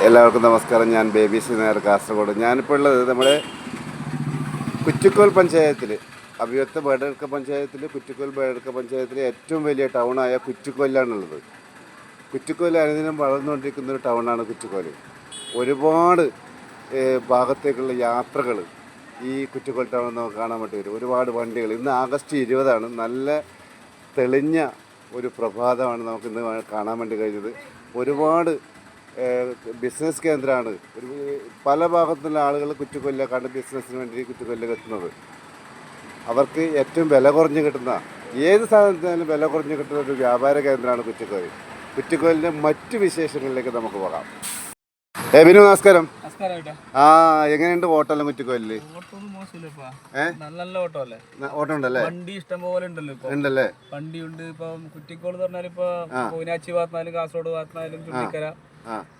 എല്ലാവർക്കും നമസ്കാരം. ഞാൻ ബേബി ശ്രീനഗർ കാസർഗോഡ്. ഞാനിപ്പോൾ ഉള്ളത് നമ്മുടെ കുറ്റിക്കോൽ പഞ്ചായത്തിൽ, അഭിവക്ത ബേഡർക്ക പഞ്ചായത്തിൽ, കുറ്റിക്കോൽ ബേഡർക്ക പഞ്ചായത്തിലെ ഏറ്റവും വലിയ ടൗണായ കുറ്റിക്കോലിലാണുള്ളത്. കുറ്റിക്കോൽ അനുദിനം വളർന്നുകൊണ്ടിരിക്കുന്ന ഒരു ടൗണാണ് കുറ്റിക്കോൽ. ഒരുപാട് ഭാഗത്തേക്കുള്ള യാത്രകൾ ഈ കുറ്റിക്കോൽ ടൗൺ നമുക്ക് കാണാൻ വേണ്ടി വരും. ഒരുപാട് വണ്ടികൾ. ഇന്ന് ആഗസ്റ്റ് 20 നല്ല തെളിഞ്ഞ ഒരു പ്രഭാതമാണ് നമുക്കിന്ന് കാണാൻ വേണ്ടി കഴിഞ്ഞത്. ഒരുപാട് ബിസിനസ് കേന്ദ്രമാണ്. പല ഭാഗത്തുള്ള ആളുകൾ കുറ്റിക്കൊല്ല കണ്ട് ബിസിനസ്സിന് വേണ്ടി കുറ്റിക്കൊല്ലിൽ എത്തുന്നത്. അവർക്ക് ഏറ്റവും വില കുറഞ്ഞ് കിട്ടുന്ന ഏത് സാധനത്തിനാലും വില കുറഞ്ഞ് കിട്ടുന്ന ഒരു വ്യാപാര കേന്ദ്രമാണ് കുറ്റിക്കോൽ. കുറ്റിക്കോലിൻ്റെ മറ്റു വിശേഷങ്ങളിലേക്ക് നമുക്ക് പോകാം. ബിനു നമസ്കാരം. എങ്ങനെയുണ്ട് ഓട്ടോല്ലാം കുറ്റിക്കോലില്? ഓട്ടോ ഉണ്ടല്ലേ? വണ്ടി ഇഷ്ടം പോലെ ഉണ്ടല്ലേ? വണ്ടി ഉണ്ട്. ഇപ്പൊ കുറ്റിക്കോൾ പറഞ്ഞാൽ ഇപ്പൊ പൂനാച്ചി ഭാഗത്തായാലും കാസർഗോഡ് ഭാഗത്തായാലും ചുള്ളിക്കര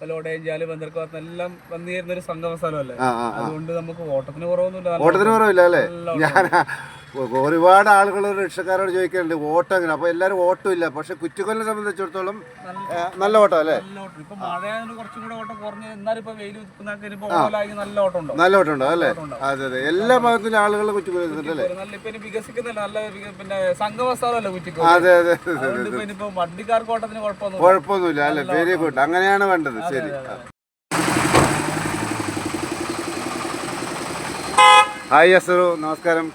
ലോടയഞ്ചാല് ബന്ദർക്ക് ഭാഗത്ത് എല്ലാം വന്നു ചേരുന്ന ഒരു സംഗമ സ്ഥലമല്ലേ. അതുകൊണ്ട് നമുക്ക് ഓട്ടത്തിന് കുറവൊന്നുമില്ല. ഓട്ടത്തിന് കുറവില്ല അല്ലേ? ഞാൻ ഒരുപാട് ആളുകൾ റിക്ഷക്കാരോട് ചോദിക്കാറുണ്ട് ഓട്ടം എങ്ങനെ. അപ്പൊ എല്ലാവരും ഓട്ടം ഇല്ല. പക്ഷെ കുറ്റിക്കൊല്ലിനെ സംബന്ധിച്ചിടത്തോളം നല്ല ഓട്ടം അല്ലേ? ഇപ്പൊ മഴ കുറച്ചും കൂടെ ഓട്ടം കുറഞ്ഞ് എന്നാലും ഇപ്പൊ വെയിൽ നല്ല ഓട്ടം ഉണ്ടോ? നല്ല ഓട്ടം ഉണ്ടോ അല്ലേ? അതെ അതെ. എല്ലാ ഭാഗത്തിലും ആളുകൾ കുറ്റിക്കൊല്ലുന്നുണ്ടല്ലേ? വികസിക്കുന്നില്ല. നല്ല പിന്നെ സംഗമ സ്ഥലമല്ലേ കുറ്റിക്കോൽ. അതെ അതെ. ഇപ്പൊ വണ്ടിക്കാർക്ക് ഓട്ടത്തിന് കുഴപ്പമൊന്നുമില്ല അല്ലേ? Very good. അങ്ങനെയാണ് വേണ്ടത്. ശരി. ഹായ് അസറു, നമസ്കാരം.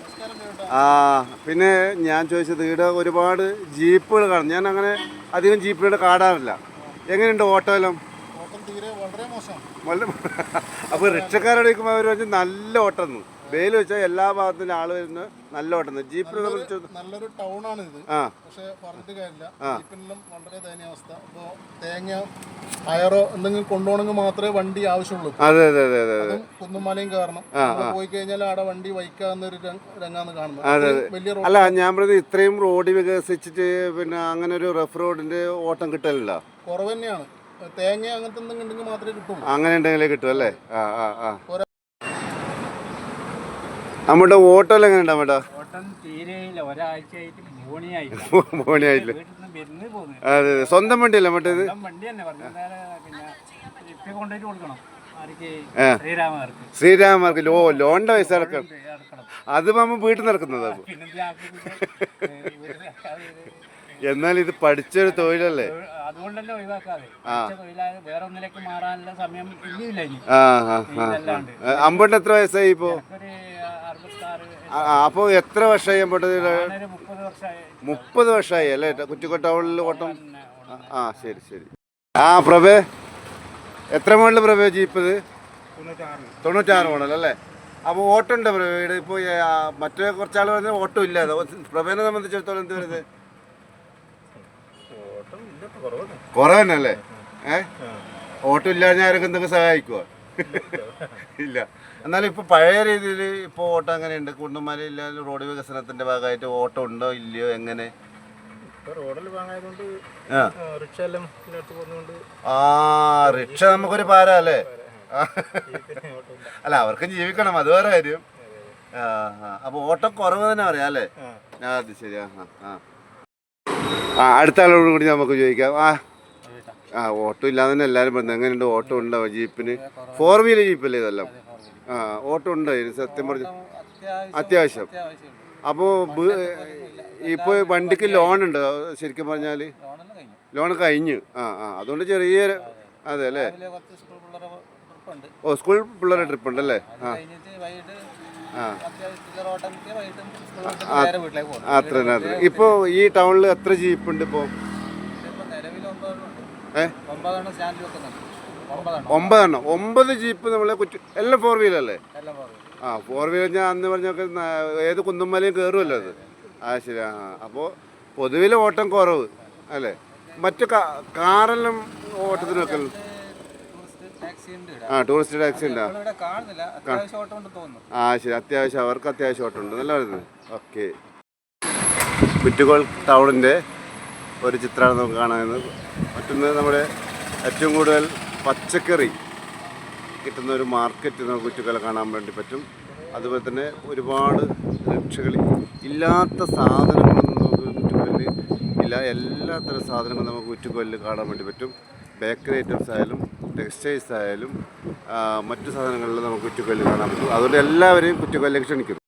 പിന്നെ ഞാൻ ചോദിച്ചത്, ഇവിടെ ഒരുപാട് ജീപ്പുകൾ കാണും. ഞാൻ അങ്ങനെ അധികം ജീപ്പുകൾ കാണാറില്ല. എങ്ങനെയുണ്ട് ഓട്ടോ എല്ലാം? അപ്പോൾ റിക്ഷക്കാരോട് ചോദിക്കുമ്പോൾ അവർ പറഞ്ഞ് നല്ല ഓട്ടം. വെയിൽ വെച്ചാൽ എല്ലാ ഭാഗത്തും ആള് വരുന്ന നല്ല ഓട്ടം. ജീപ്പിനെ നല്ലൊരു ടൗണാണ് ഇത്. പക്ഷെ പറഞ്ഞിട്ട് കാര്യമില്ല, ജീപ്പിനെല്ലാം വളരെ ദയനീയാവസ്ഥ. ഇപ്പോൾ തേങ്ങ അയറോ എന്തെങ്കിലും കൊണ്ടുപോകണമെങ്കിൽ മാത്രമേ വണ്ടി ആവശ്യമുള്ളൂ. അതെ അതെ അതെ അതെ. കുന്നുമലയും കാരണം പോയി കഴിഞ്ഞാൽ അവിടെ വണ്ടി വൈക്കാവുന്നൊരു രംഗാന്ന് കാണുന്നത്. വലിയ റോഡ് അല്ല, ഞാൻ പറഞ്ഞത് ഇത്രയും റോഡ് വികസിച്ചിട്ട് പിന്നെ അങ്ങനെ ഒരു റഫ് റോഡിന്റെ ഓട്ടം കിട്ടലില്ല. കുറവ് തന്നെയാണ്. തേങ്ങ അങ്ങനത്തെ എന്തെങ്കിലും ഉണ്ടെങ്കിൽ മാത്രമേ കിട്ടുള്ളൂ. അങ്ങനെ ഉണ്ടെങ്കിലേ കിട്ടും അല്ലേ? നമ്മുടെ ഓട്ടോയിൽ എങ്ങനെ ഉണ്ടാവും? മോണിയായില്ല. അതെ അതെ. സ്വന്തം വണ്ടിയല്ലേ മറ്റേത്? ശ്രീരാമർക്ക് ലോണിന്റെ പൈസ അടക്കണം. അത് നമ്മൾ വീട്ടിൽ നടക്കുന്നത്. എന്നാൽ ഇത് പഠിച്ചൊരു തൊഴിലല്ലേ? അമ്പണ്ട് എത്ര വയസ്സായി ഇപ്പോ? അപ്പൊ എത്ര വർഷമായി അമ്പട്ടത്? 30 വർഷമായി അല്ലേ കുറ്റിക്കോട്ട് ടൗണിൽ ഓട്ടം? ശരി ശരി. പ്രഭേ, എത്ര മോഡല് പ്രഭേ ജീപ്പ്? ഇത് 96 മോഡൽ അല്ലേ? അപ്പോൾ ഓട്ടോ ഉണ്ടോ പ്രഭയുടെ? ഇപ്പോൾ മറ്റേ കുറച്ചാൾ പറഞ്ഞാൽ ഓട്ടോ ഇല്ല. പ്രഭേനെ സംബന്ധിച്ചിടത്തോളം എന്ത് പറയുന്നത്? കുറവ് തന്നെ അല്ലേ? ഓട്ടോ ഇല്ലാതെ ആരൊക്കെ എന്തൊക്കെ സഹായിക്കുവോ? ഇല്ല. എന്നാലും ഇപ്പോൾ പഴയ രീതിയിൽ ഇപ്പോൾ ഓട്ടോ എങ്ങനെയുണ്ട്? കുണ്ടുമല ഇല്ലാതെ റോഡ് വികസനത്തിന്റെ ഭാഗമായിട്ട് ഓട്ടോ ഉണ്ടോ ഇല്ലയോ? എങ്ങനെ? റിക്ഷ നമുക്കൊരു പാര അല്ലേ? അല്ല, അവർക്കും ജീവിക്കണം, അത് വേറെ കാര്യം. അപ്പോൾ ഓട്ടോ കുറവ് തന്നെ പറയാം അല്ലേ? അത് ശരി. അടുത്ത ആളോടും കൂടി നമുക്ക് ചോദിക്കാം. ഓട്ടോ ഇല്ലാതെ തന്നെ എല്ലാവരും പറഞ്ഞു. എങ്ങനെയുണ്ട്? ഓട്ടോ ഉണ്ടോ ജീപ്പിന്? 4 വീലർ ജീപ്പല്ലേ ഇതെല്ലാം? ഓട്ടോ ഉണ്ടോ ഇതിന്? സത്യം പറഞ്ഞു അത്യാവശ്യം. അപ്പോൾ ഇപ്പോൾ വണ്ടിക്ക് ലോൺ ഉണ്ട് ശരിക്കും പറഞ്ഞാൽ? ലോൺ കഴിഞ്ഞു. അതുകൊണ്ട് ചെറിയ അതെ അല്ലേ? സ്കൂൾ പിള്ളേരുടെ ട്രിപ്പ് ഉണ്ടല്ലേ? അത്ര തന്നെ. ഇപ്പോൾ ഈ ടൗണിൽ എത്ര ജീപ്പ് ഉണ്ട് ഇപ്പോൾ? 9 ജീപ്പ് നമ്മളെ എല്ലാം 4 വീലർ അല്ലേ? 4 വീലർ. ഞാൻ അന്ന് പറഞ്ഞൊക്കെ ഏത് കുന്നുമലയും കയറുമല്ലോ അത്. ശരി. അപ്പോൾ പൊതുവിലെ ഓട്ടം കുറവ് അല്ലേ? മറ്റു കാറെല്ലാം ഓട്ടത്തിന് വെക്കൽ? ടൂറിസ്റ്റ് ടാക്സി ഉണ്ടോ? ശരി. അത്യാവശ്യം അവർക്ക് അത്യാവശ്യം ഓട്ടം ഉണ്ട്. നല്ല വരുന്നത്. ഓക്കെ. കുറ്റിക്കോൽ ടൗണിൻ്റെ ഒരു ചിത്രമാണ് നമുക്ക് കാണുന്നത്. മറ്റൊന്ന് നമ്മുടെ ഏറ്റവും കൂടുതൽ പച്ചക്കറി കിട്ടുന്ന ഒരു മാർക്കറ്റ് നമുക്ക് കുറ്റിക്കോൽ കാണാൻ വേണ്ടി പറ്റും. അതുപോലെ തന്നെ ഒരുപാട് റിക്ഷകളിൽ ഇല്ലാത്ത സാധനങ്ങളൊന്നും നമുക്ക് കുറ്റിക്കോലിൽ ഇല്ല. എല്ലാത്തരം സാധനങ്ങളും നമുക്ക് കുറ്റിക്കോലിൽ കാണാൻ വേണ്ടി പറ്റും. ബേക്കറി ഐറ്റംസ് ആയാലും ടെക്സ്റ്റൈൽസ് ആയാലും മറ്റു സാധനങ്ങളിൽ നമുക്ക് കുറ്റിക്കൊല്ലി കാണാൻ പറ്റും. അതുകൊണ്ട് എല്ലാവരെയും കുറ്റിക്കൊല്ലേക്ക് ക്ഷണിക്കുന്നു.